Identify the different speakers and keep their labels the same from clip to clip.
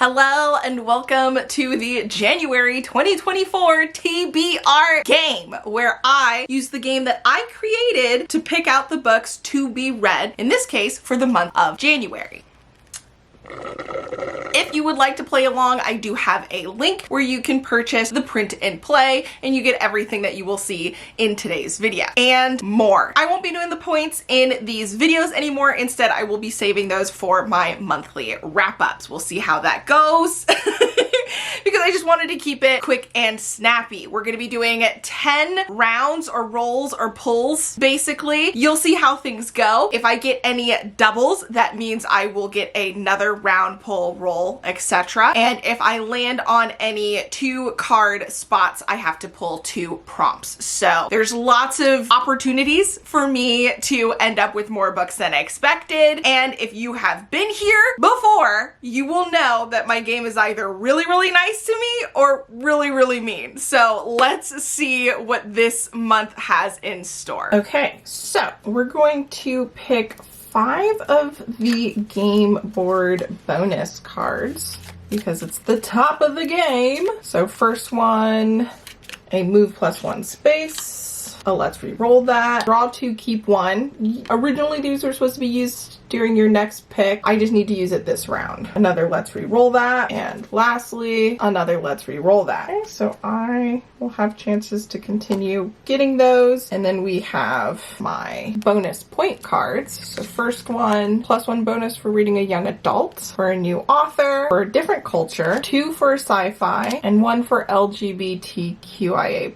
Speaker 1: Hello and welcome to the January 2024 TBR game, where I use the game that I created to pick out the books to be read, in this case for the month of January. If you would like to play along, I do have a link where you can purchase the print and play, and you get everything that you will see in today's video and more. I won't be doing the points in these videos anymore. Instead, I will be saving those for my monthly wrap-ups. We'll see how that goes. Because I just wanted to keep it quick and snappy. We're going to be doing 10 rounds or rolls or pulls, basically. You'll see how things go. If I get any doubles, that means I will get another round, pull, roll, etc. And if I land on any 2-card spots, I have to pull 2 prompts. So there's lots of opportunities for me to end up with more books than I expected. And if you have been here before, you will know that my game is either really nice to me or really mean. So let's see what this month has in store. Okay, so we're going to pick 5 of the game board bonus cards because it's the top of the game. So first one, a move +1 space. Oh, let's re-roll that. Draw 2, keep 1. Originally these were supposed to be used during your next pick. I just need to use it this round. Another let's re-roll that. And lastly, another let's re-roll that. Okay, so I will have chances to continue getting those. And then we have my bonus point cards. So first one, +1 bonus for reading a young adult, for a new author, for a different culture, 2 for sci-fi, and 1 for LGBTQIA+.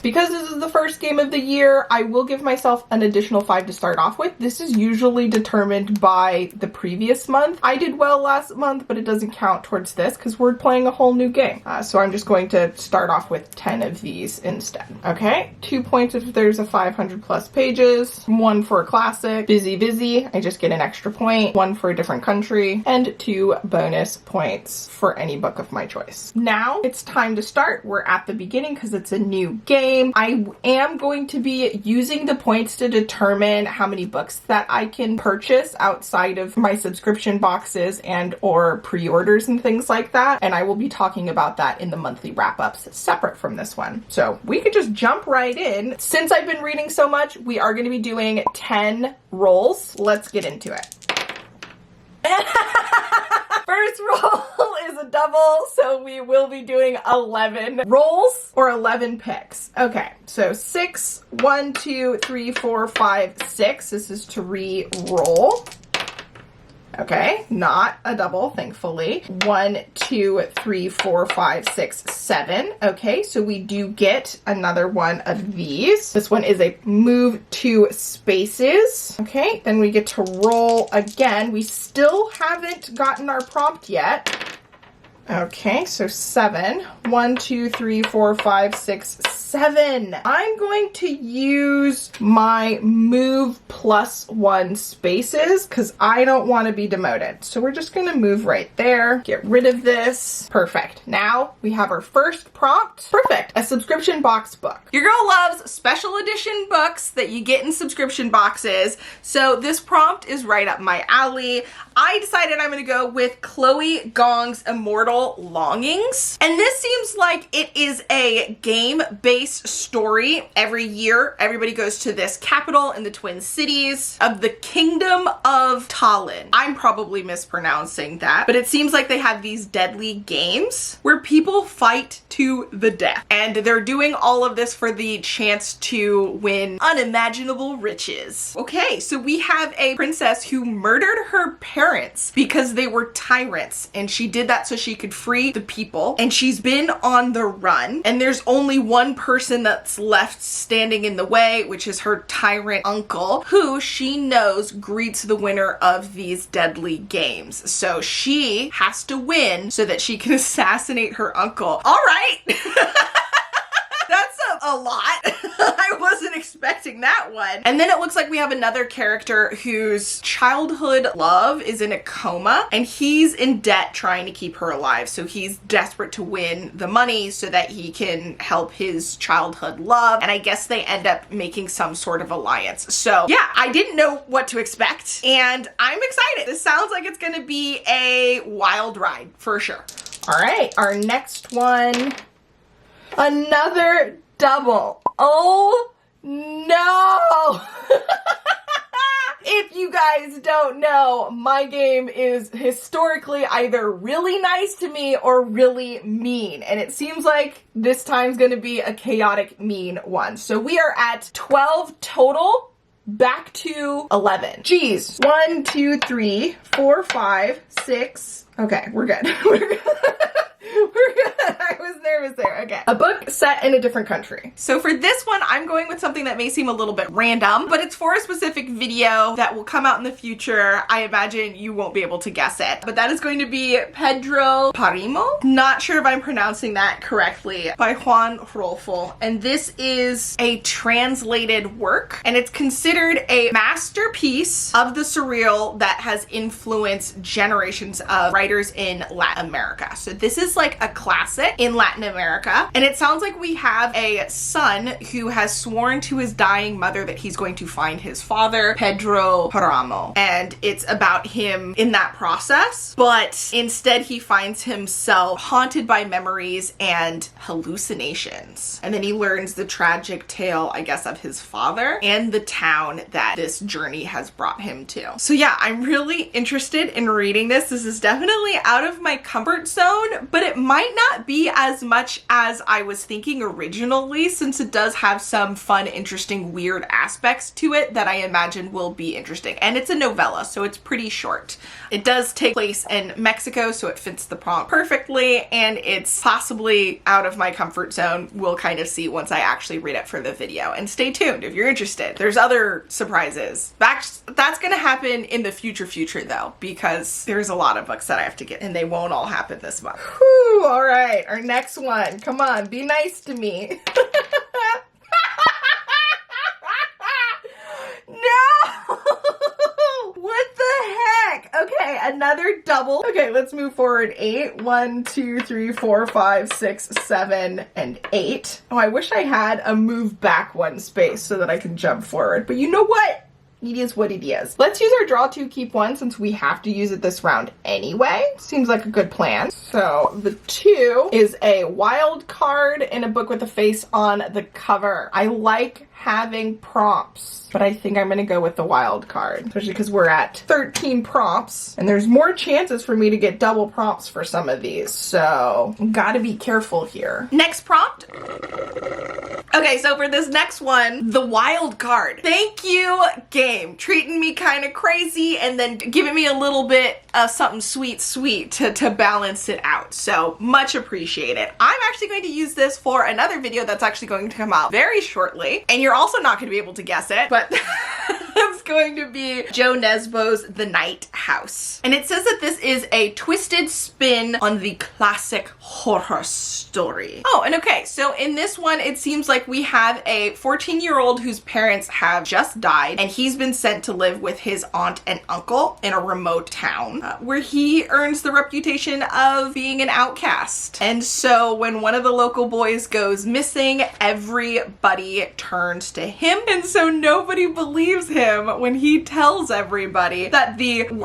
Speaker 1: Because this is the first game of the year, I will give myself an additional 5 to start off with. This is usually determined by the previous month. I did well last month, but it doesn't count towards this because we're playing a whole new game. So I'm just going to start off with 10 of these instead. Okay, 2 points if there's a 500+ pages, 1 for a classic, busy, I just get an extra point, 1 for a different country, and 2 bonus points for any book of my choice. Now it's time to start. We're at the beginning because it's a new game. I am going to be using the points to determine how many books that I can purchase outside of my subscription boxes and or pre-orders and things like that. And I will be talking about that in the monthly wrap-ups separate from this one. So we could just jump right in. Since I've been reading so much, we are going to be doing 10 rolls. Let's get into it. First roll is a double, so we will be doing 11 rolls or 11 picks. Okay, so 6, 1, 2, 3, 4, 5, 6. This is to re-roll. Okay, not a double, thankfully. 1, 2, 3, 4, 5, 6, 7. Okay, so we do get another one of these. This one is a move 2 spaces. Okay, then we get to roll again. We still haven't gotten our prompt yet. Okay, so 7. 1, 2, 3, 4, 5, 6, 7. I'm going to use my move +1 spaces because I don't want to be demoted. So we're just going to move right there. Get rid of this. Perfect. Now we have our first prompt. Perfect. A subscription box book. Your girl loves special edition books that you get in subscription boxes. So this prompt is right up my alley. I decided I'm going to go with Chloe Gong's Immortal Longings. And this seems like it is a game-based story. Every year, everybody goes to this capital in the Twin Cities of the Kingdom of Talin. I'm probably mispronouncing that, but it seems like they have these deadly games where people fight to the death. And they're doing all of this for the chance to win unimaginable riches. Okay, so we have a princess who murdered her parents because they were tyrants, and she did that so she could free the people. And she's been on the run, and there's only one person that's left standing in the way, which is her tyrant uncle, who she knows greets the winner of these deadly games. So she has to win so that she can assassinate her uncle. All right. That's a lot. I wasn't expecting that one. And then it looks like we have another character whose childhood love is in a coma and he's in debt trying to keep her alive. So he's desperate to win the money so that he can help his childhood love. And I guess they end up making some sort of alliance. So yeah, I didn't know what to expect and I'm excited. This sounds like it's gonna be a wild ride for sure. All right, our next one, another double. Oh no! If you guys don't know, my game is historically either really nice to me or really mean. And it seems like this time's gonna be a chaotic mean one. So we are at 12 total, back to 11. Geez. 1, 2, 3, 4, 5, 6. Okay, we're good. We're good. We're good. I was nervous there. Okay. A book set in a different country. So for this one, I'm going with something that may seem a little bit random, but it's for a specific video that will come out in the future. I imagine you won't be able to guess it, but that is going to be Pedro Parimo. Not sure if I'm pronouncing that correctly, by Juan Rulfo. And this is a translated work, and it's considered a masterpiece of the surreal that has influenced generations of writers in Latin America. So this is like a classic in Latin America, and it sounds like we have a son who has sworn to his dying mother that he's going to find his father, Pedro Paramo, and it's about him in that process, but instead he finds himself haunted by memories and hallucinations, and then he learns the tragic tale, I guess, of his father and the town that this journey has brought him to. So yeah, I'm really interested in reading this. This is definitely out of my comfort zone, but it might not be as much as I was thinking originally, since it does have some fun, interesting, weird aspects to it that I imagine will be interesting. And it's a novella, so it's pretty short. It does take place in Mexico, so it fits the prompt perfectly, and it's possibly out of my comfort zone. We'll kind of see once I actually read it for the video. And stay tuned if you're interested. There's other surprises. That's gonna happen in the future though, because there's a lot of books that I have to get, and they won't all happen this month. Whew, all right, our next one. Come on, be nice to me. No! What the heck? Okay, another double. Okay, let's move forward. 8. 1, 2, 3, 4, 5, 6, 7, and 8. Oh, I wish I had a move back one space so that I could jump forward. But you know what? It is what it is. Let's use our draw 2, keep 1, since we have to use it this round anyway. Seems like a good plan. So the 2 is a wild card in a book with a face on the cover. I like having prompts, but I think I'm gonna go with the wild card, especially because we're at 13 prompts and there's more chances for me to get double prompts for some of these, so gotta be careful here. Next prompt. Okay, so for this next one, the wild card. Thank you, game. Treating me kind of crazy and then giving me a little bit of something sweet to balance it out. So much appreciated. I'm actually going to use this for another video that's actually going to come out very shortly, and you're also not going to be able to guess it, but it's going to be Joe Nesbo's The Night House. And it says that this is a twisted spin on the classic horror story. Oh, and okay, so in this one, it seems like we have a 14-year-old whose parents have just died, and he's been sent to live with his aunt and uncle in a remote town where he earns the reputation of being an outcast. And so when one of the local boys goes missing, everybody turns to him, and so nobody believes him when he tells everybody that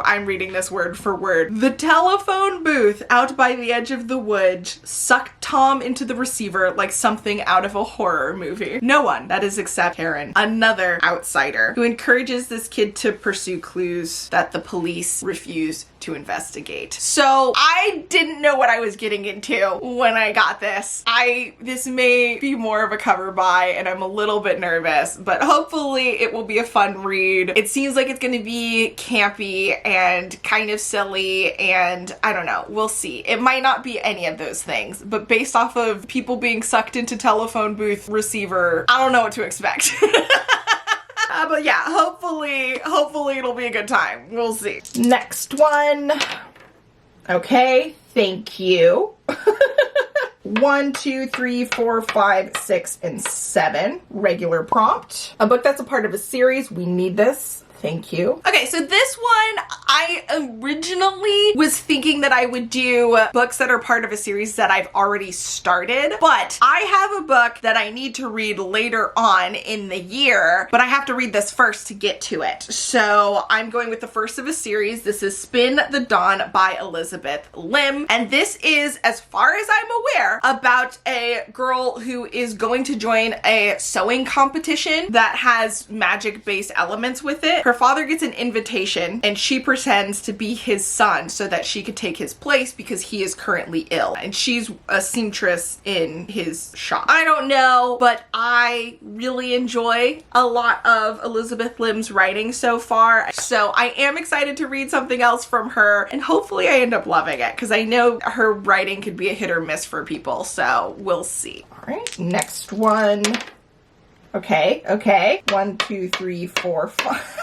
Speaker 1: I'm reading this word for word, the telephone booth out by the edge of the woods sucked Tom into the receiver like something out of a horror movie. No one, that is except Karen, another outsider, who encourages this kid to pursue clues that the police refuse to investigate. So I didn't know what I was getting into when I got this. This may be more of a cover buy, and I'm a little bit nervous, but hopefully it will be a fun read. It seems like it's going to be campy and kind of silly, and I don't know, we'll see. It might not be any of those things, but based off of people being sucked into telephone booth receiver, I don't know what to expect. But yeah, hopefully it'll be a good time. We'll see. Next one. Okay, thank you. 1, 2, 3, 4, 5, 6, and 7. Regular prompt. A book that's a part of a series. We need this. Thank you. Okay, so this one, I originally was thinking that I would do books that are part of a series that I've already started, but I have a book that I need to read later on in the year, but I have to read this first to get to it. So I'm going with the first of a series. This is Spin the Dawn by Elizabeth Lim, and this is, as far as I'm aware, about a girl who is going to join a sewing competition that has magic-based elements with it. Her father gets an invitation and she pretends to be his son so that she could take his place because he is currently ill. And she's a seamstress in his shop. I don't know, but I really enjoy a lot of Elizabeth Lim's writing so far. So I am excited to read something else from her and hopefully I end up loving it because I know her writing could be a hit or miss for people. So we'll see. All right, next one. Okay. 1, 2, 3, 4, 5.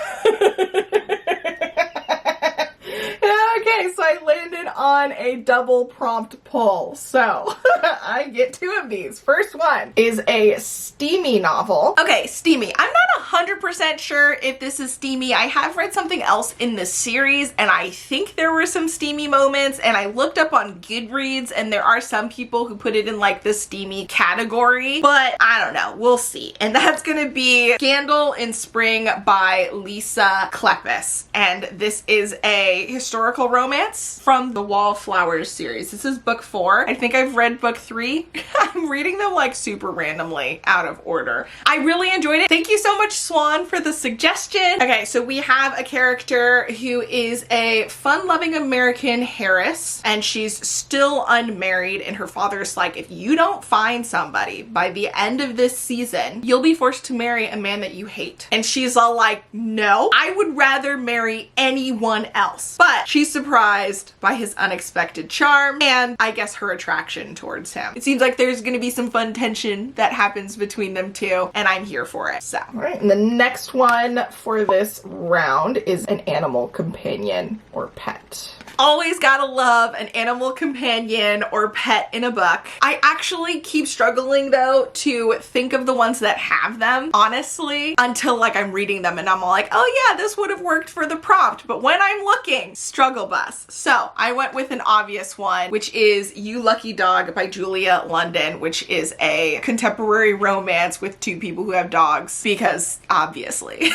Speaker 1: Okay, so I landed on a double prompt pull. So I get 2 of these. First one is a steamy novel. Okay, steamy. I'm not 100% sure if this is steamy. I have read something else in this series and I think there were some steamy moments, and I looked up on Goodreads and there are some people who put it in like the steamy category, but I don't know. We'll see. And that's gonna be Gandle in Spring by Lisa Klepis. And this is a historical romance from the Wallflowers series. This is book 4. I think I've read book 3. I'm reading them like super randomly out of order. I really enjoyed it. Thank you so much, Swan, for the suggestion. Okay, so we have a character who is a fun-loving American heiress, and she's still unmarried, and her father's like, if you don't find somebody by the end of this season, you'll be forced to marry a man that you hate. And she's all like, no, I would rather marry anyone else. But she's surprised by his unexpected charm and I guess her attraction towards him. It seems like there's gonna be some fun tension that happens between them two, and I'm here for it. So, all right, and the next one for this round is an animal companion or pet. Always gotta love an animal companion or pet in a book. I actually keep struggling though to think of the ones that have them, honestly, until like I'm reading them and I'm all like, oh yeah, this would have worked for the prompt. But when I'm looking, struggle bus. So I went with an obvious one, which is You Lucky Dog by Julia London, which is a contemporary romance with 2 people who have dogs, because obviously.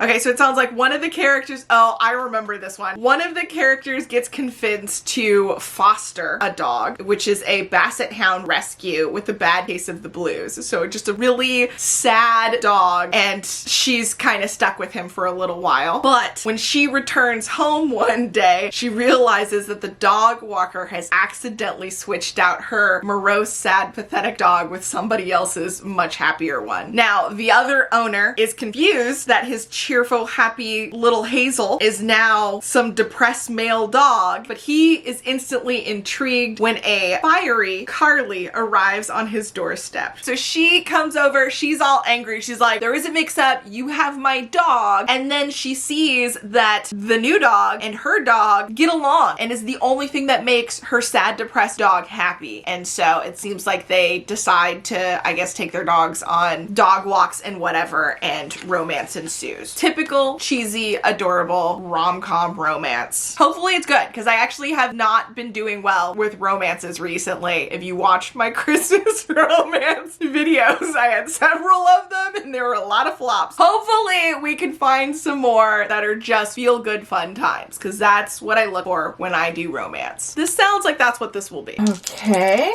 Speaker 1: Okay, so it sounds like one of the characters, oh, I remember this one. One of the characters gets convinced to foster a dog, which is a basset hound rescue with a bad case of the blues. So just a really sad dog, and she's kind of stuck with him for a little while. But when she returns home one day, she realizes that the dog walker has accidentally switched out her morose, sad, pathetic dog with somebody else's much happier one. Now, the other owner is confused that his cheerful, happy little Hazel is now some depressed male dog, but he is instantly intrigued when a fiery Carly arrives on his doorstep. So she comes over, she's all angry, she's like, there is a mix-up, you have my dog, and then she sees that the new dog and her dog get along and is the only thing that makes her sad, depressed dog happy. And so it seems like they decide to, I guess, take their dogs on dog walks and whatever, and romance ensues. Typical, cheesy, adorable rom-com romance. Hopefully it's good, because I actually have not been doing well with romances recently. If you watched my Christmas romance videos, I had several of them and there were a lot of flops. Hopefully we can find some more that are just feel-good fun times, because that's what I look for when I do romance. This sounds like that's what this will be. Okay.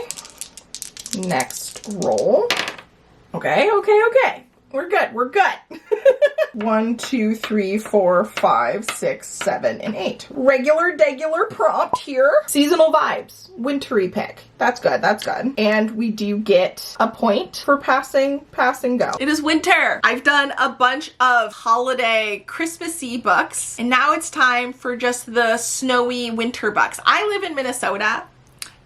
Speaker 1: Next roll. Okay. We're good. 1, 2, 3, 4, 5, 6, 7, and 8. Regular prompt here. Seasonal vibes. Wintry pick. That's good. And we do get a point for passing go. It is winter. I've done a bunch of holiday Christmassy books, and now it's time for just the snowy winter books. I live in Minnesota,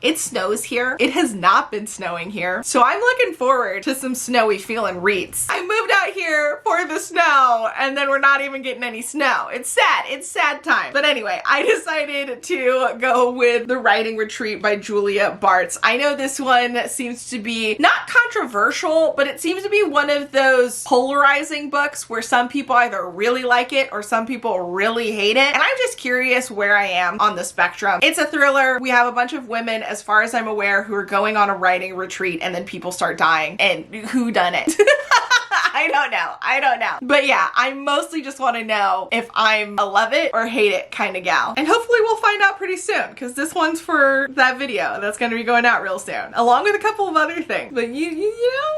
Speaker 1: It snows here. It has not been snowing here. So I'm looking forward to some snowy feeling reads. I moved out here for the snow and then we're not even getting any snow. It's sad. It's sad time. But anyway, I decided to go with The Writing Retreat by Julia Bartz. I know this one seems to be not controversial, but it seems to be one of those polarizing books where some people either really like it or some people really hate it. And I'm just curious where I am on the spectrum. It's a thriller. We have a bunch of women, as far as I'm aware, who are going on a writing retreat and then people start dying. And who done it? I don't know. I don't know. But yeah, I mostly just want to know if I'm a love it or hate it kind of gal. And hopefully we'll find out pretty soon because this one's for that video that's going to be going out real soon, along with a couple of other things. But you know,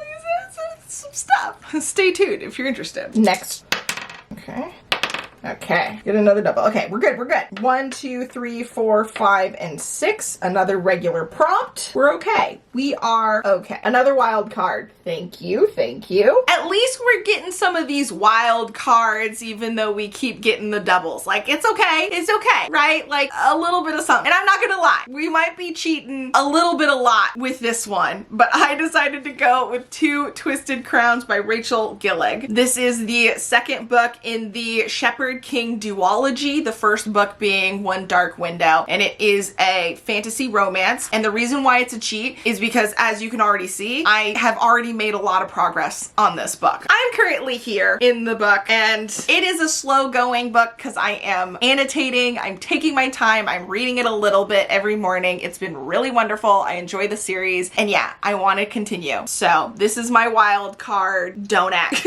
Speaker 1: some stuff. Stay tuned if you're interested. Next. Okay. Okay, get another double. Okay, we're good, we're good. 1, 2, 3, 4, 5, and 6. Another regular prompt. We're okay. We are okay. Another wild card. Thank you, thank you. At least we're getting some of these wild cards, even though we keep getting the doubles. Like, it's okay, right? Like, a little bit of something. And I'm not gonna lie, we might be cheating a little bit a lot with this one, but I decided to go with 2 Twisted Crowns by Rachel Gillig. This is the second book in the Shepherd King duology, the first book being One Dark Window, and it is a fantasy romance. And the reason why it's a cheat is because, as you can already see, I have already made a lot of progress on this book. I'm currently here in the book, and it is a slow going book because I am annotating, I'm taking my time, I'm reading it a little bit every morning. It's been really wonderful. I enjoy the series, and yeah, I want to continue. So this is my wild card. Don't act.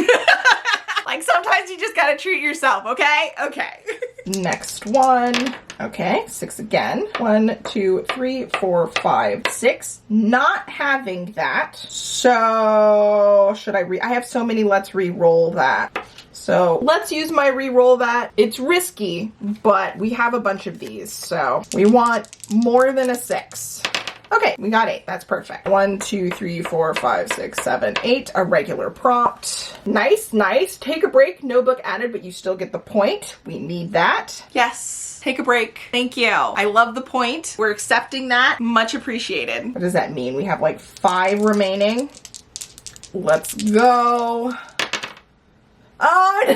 Speaker 1: Like, sometimes you just gotta treat yourself, okay? Okay. Next one. Okay, 6 again. 1, 2, 3, 4, 5, 6. Not having that. So, should I I have so many let's re-roll that. So, let's use my re-roll that. It's risky, but we have a bunch of these, so we want more than a 6. Okay, we got 8. That's perfect. 1, 2, 3, 4, 5, 6, 7, 8. A regular prompt. Nice, nice. Take a break. No book added, but you still get the point. We need that. Yes. Take a break. Thank you. I love the point. We're accepting that. Much appreciated. What does that mean? We have like 5 remaining. Let's go. Oh no!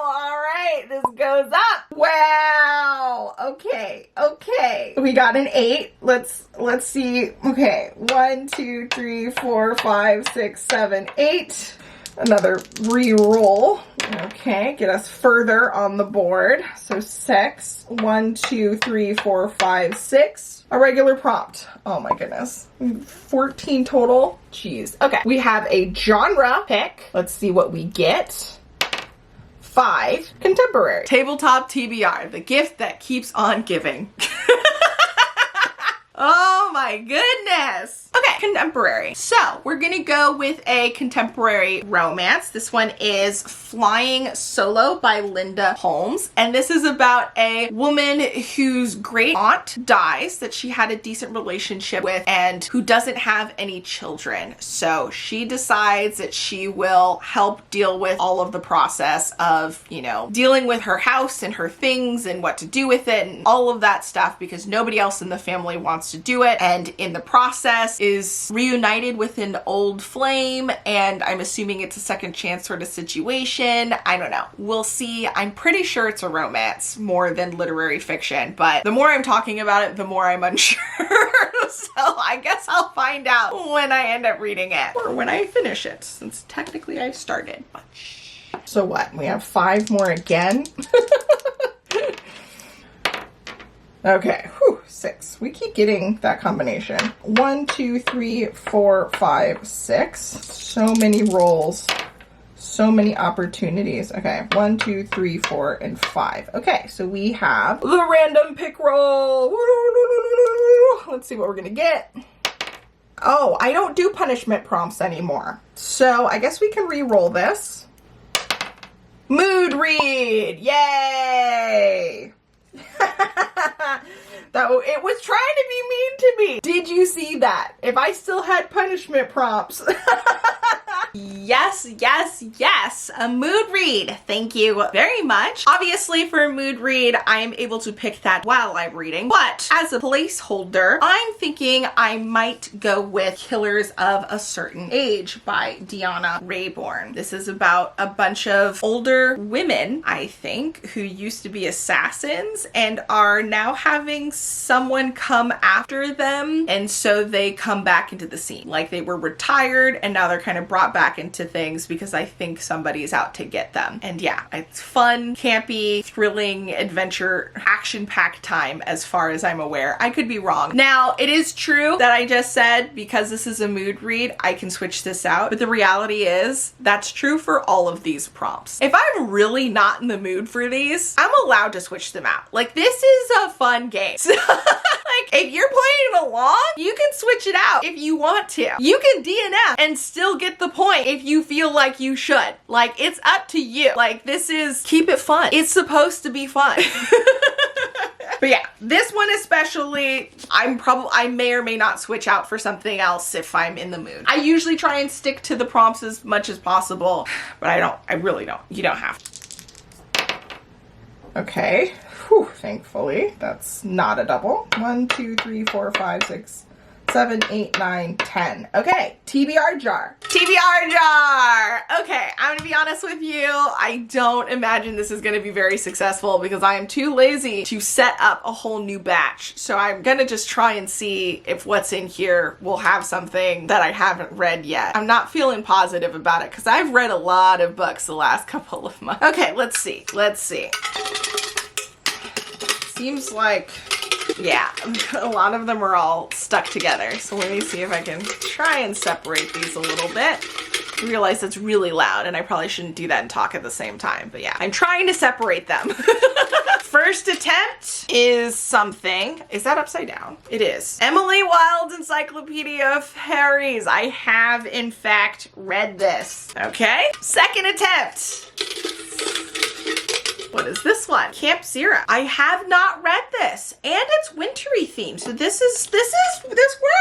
Speaker 1: All right, this goes up. Wow. Okay. Okay. We got an 8. Let's see. Okay. 1, 2, 3, 4, 5, 6, 7, 8. Another re-roll. Okay, get us further on the board. So 6. 1, 2, 3, 4, 5, 6. A regular prompt. Oh my goodness. 14 total. Jeez. Okay, we have a genre pick. Let's see what we get. 5. Contemporary. Tabletop TBR, the gift that keeps on giving. Oh my goodness. Okay, contemporary. So we're gonna go with a contemporary romance. This one is Flying Solo by Linda Holmes. And this is about a woman whose great aunt dies that she had a decent relationship with and who doesn't have any children. So she decides that she will help deal with all of the process of, you know, dealing with her house and her things and what to do with it and all of that stuff because nobody else in the family wants to do it, and in the process is reunited with an old flame, and I'm assuming it's a second chance sort of situation. I don't know. We'll see. I'm pretty sure it's a romance more than literary fiction, but the more I'm talking about it, the more I'm unsure. So I guess I'll find out when I end up reading it, or when I finish it, since technically I've started. So what? We have 5 more again? Okay, whew, 6. We keep getting that combination. 1, 2, 3, 4, 5, 6. So many rolls. So many opportunities. Okay, 1, 2, 3, 4, and 5. Okay, so we have the random pick roll. Let's see what we're gonna get. Oh, I don't do punishment prompts anymore. So I guess we can re-roll this. Mood read, yay! Though it was trying to be mean to me. Did you see that? If I still had punishment prompts. yes, yes, yes, a mood read. Thank you very much. Obviously for a mood read, I am able to pick that while I'm reading, but as a placeholder, I'm thinking I might go with Killers of a Certain Age by Deanna Raybourn. This is about a bunch of older women, I think, who used to be assassins and are now having someone come after them, and so they come back into the scene. Like they were retired and now they're kind of brought back into things because I think somebody's out to get them. And yeah, it's fun, campy, thrilling, adventure, action-packed time as far as I'm aware. I could be wrong. Now, it is true that I just said because this is a mood read, I can switch this out, but the reality is that's true for all of these prompts. If I'm really not in the mood for these, I'm allowed to switch them out. Like, this is a fun game. So, like, if you're playing along, you can switch it out if you want to. You can DNF and still get the point if you feel like you should. Like, it's up to you. Like, this is, keep it fun. It's supposed to be fun. But yeah, this one especially, I may or may not switch out for something else if I'm in the mood. I usually try and stick to the prompts as much as possible, but I really don't. You don't have to. Okay. Whew, thankfully, that's not a double. 1, 2, 3, 4, 5, 6, 7, 8, 9, 10. Okay, TBR jar. TBR jar! Okay, I'm gonna be honest with you. I don't imagine this is gonna be very successful because I am too lazy to set up a whole new batch. So I'm gonna just try and see if what's in here will have something that I haven't read yet. I'm not feeling positive about it because I've read a lot of books the last couple of months. Okay, let's see. Let's see. Seems like, yeah, a lot of them are all stuck together. So let me see if I can try and separate these a little bit. I realize it's really loud and I probably shouldn't do that and talk at the same time, but yeah, I'm trying to separate them. First attempt is something. Is that upside down? It is. Emily Wilde's Encyclopedia of Fairies. I have, in fact, read this. Okay. Second attempt. What is this one? Camp Zero. I have not read this, and it's wintry themed, so this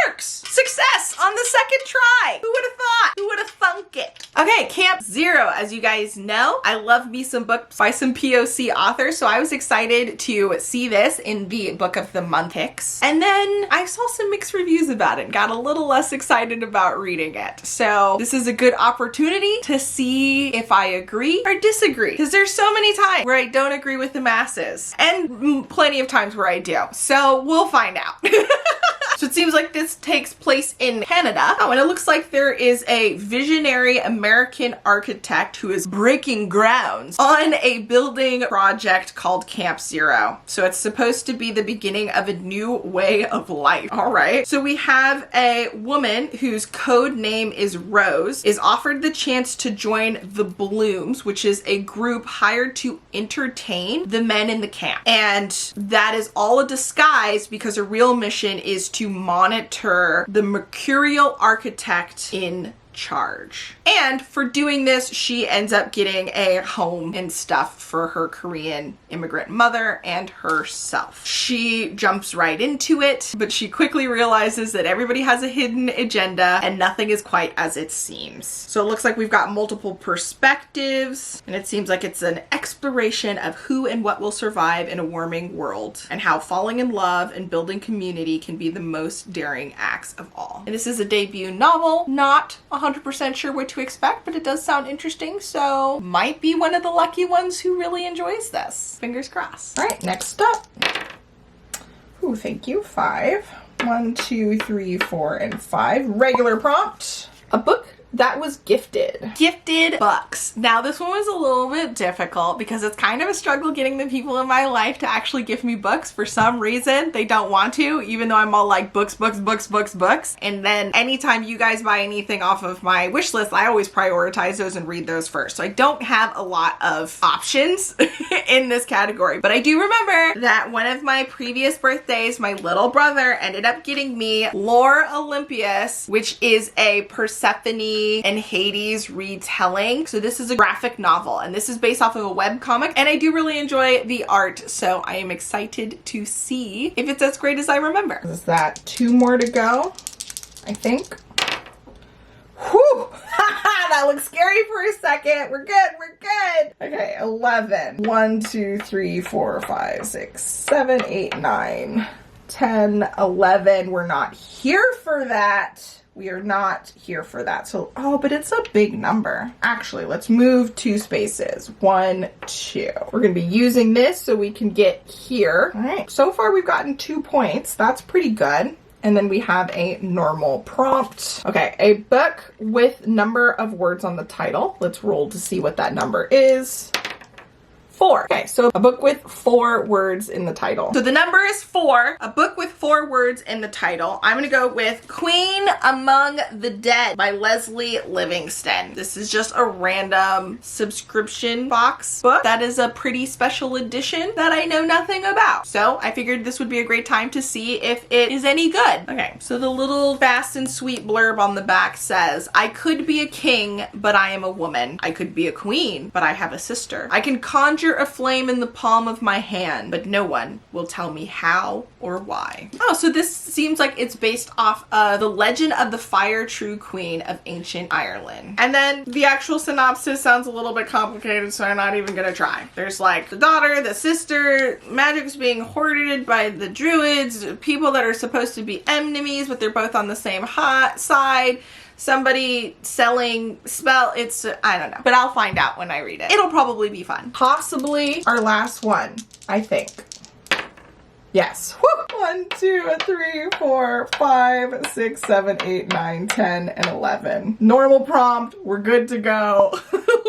Speaker 1: works. Success on the second try. Who would have thought? Who would have thunk it? Okay, Camp Zero. As you guys know, I love me some books by some POC authors, so I was excited to see this in the Book of the Month picks, and then I saw some mixed reviews about it and got a little less excited about reading it. So this is a good opportunity to see if I agree or disagree, because there's so many times where I don't agree with the masses, and plenty of times where I do. So we'll find out. So it seems like this takes place in Canada. Oh, and it looks like there is a visionary American architect who is breaking grounds on a building project called Camp Zero. So it's supposed to be the beginning of a new way of life. All right. So we have a woman whose code name is Rose, is offered the chance to join the Blooms, which is a group hired to entertain the men in the camp. And that is all a disguise because her real mission is to monitor the mercurial architect in charge. And for doing this, she ends up getting a home and stuff for her Korean immigrant mother and herself. She jumps right into it, but she quickly realizes that everybody has a hidden agenda and nothing is quite as it seems. So it looks like we've got multiple perspectives, and it seems like it's an exploration of who and what will survive in a warming world and how falling in love and building community can be the most daring acts of all. And this is a debut novel, not 100% sure what to expect, but it does sound interesting, so might be one of the lucky ones who really enjoys this. Fingers crossed. All right, next up. Ooh, thank you. 5. 1, 2, 3, 4, and 5. Regular prompt. A book that was gifted. Gifted books. Now this one was a little bit difficult because it's kind of a struggle getting the people in my life to actually give me books. For some reason, they don't want to, even though I'm all like books, books, books, books, books. And then anytime you guys buy anything off of my wish list, I always prioritize those and read those first. So I don't have a lot of options in this category. But I do remember that one of my previous birthdays, my little brother ended up getting me Lore Olympius, which is a Persephone and Hades retelling. So this is a graphic novel, and this is based off of a webcomic, and I do really enjoy the art, so I am excited to see if it's as great as I remember. Is that 2 more to go? I think. Whew! that looked scary for a second. We're good, we're good. Okay, 11. 1, 2, 3, 4, 5, 6, 7, 8, 9, 10, 11. We're not here for that. We are not here for that. So, oh, but it's a big number. Actually, let's move 2 spaces. 1, 2. We're gonna be using this so we can get here. All right, so far we've gotten 2 points. That's pretty good. And then we have a normal prompt. Okay, a book with number of words on the title. Let's roll to see what that number is. 4. Okay, so a book with 4 words in the title. So the number is 4, a book with 4 words in the title. I'm gonna go with Queen Among the Dead by Leslie Livingston. This is just a random subscription box book that is a pretty special edition that I know nothing about. So I figured this would be a great time to see if it is any good. Okay, so the little fast and sweet blurb on the back says, I could be a king, but I am a woman. I could be a queen, but I have a sister. I can conjure a flame in the palm of my hand, but no one will tell me how or why. Oh, so this seems like it's based off of the legend of the Fire True Queen of ancient Ireland. And then the actual synopsis sounds a little bit complicated, so I'm not even gonna try. There's like the daughter, the sister, magic's being hoarded by the druids, people that are supposed to be enemies, but they're both on the same side. Somebody selling I don't know, but I'll find out when I read it. It'll probably be fun. Possibly our last one, I think. Yes. Woo! 1, 2, 3, 4, 5, 6, 7, 8, 9, 10, and 11. Normal prompt. We're good to go.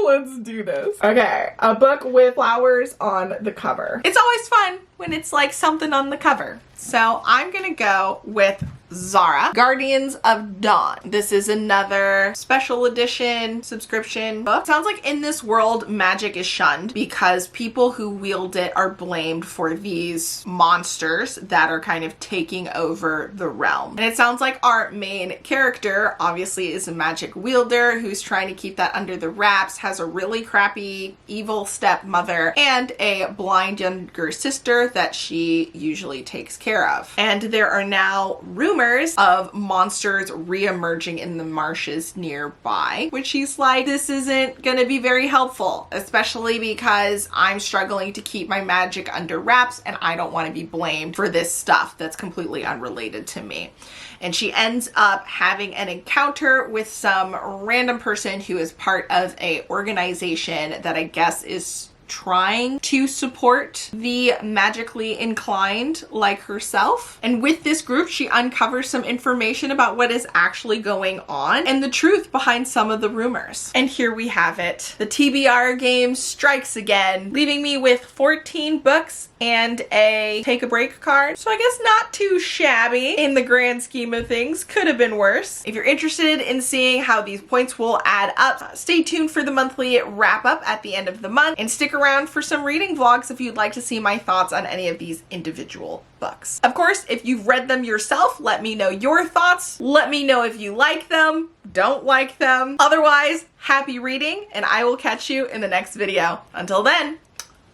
Speaker 1: Let's do this. Okay, a book with flowers on the cover. It's always fun when it's like something on the cover. So I'm gonna go with Zara, Guardians of Dawn. This is another special edition subscription book. Sounds like in this world, magic is shunned because people who wield it are blamed for these monsters that are kind of taking over the realm. And it sounds like our main character obviously is a magic wielder who's trying to keep that under the wraps, has a really crappy evil stepmother, and a blind younger sister that she usually takes care of. And there are now rumors of monsters re-emerging in the marshes nearby, which he's like, this isn't gonna be very helpful, especially because I'm struggling to keep my magic under wraps and I don't want to be blamed for this stuff that's completely unrelated to me. And she ends up having an encounter with some random person who is part of a organization that I guess is trying to support the magically inclined like herself. And with this group, she uncovers some information about what is actually going on and the truth behind some of the rumors. And here we have it. The TBR game strikes again, leaving me with 14 books and a take a break card. So I guess not too shabby in the grand scheme of things. Could have been worse. If you're interested in seeing how these points will add up, stay tuned for the monthly wrap up at the end of the month and stick around for some reading vlogs if you'd like to see my thoughts on any of these individual books. Of course, if you've read them yourself, let me know your thoughts. Let me know if you like them, don't like them. Otherwise, happy reading, and I will catch you in the next video. Until then,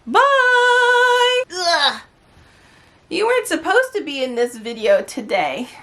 Speaker 1: bye! Ugh. You weren't supposed to be in this video today.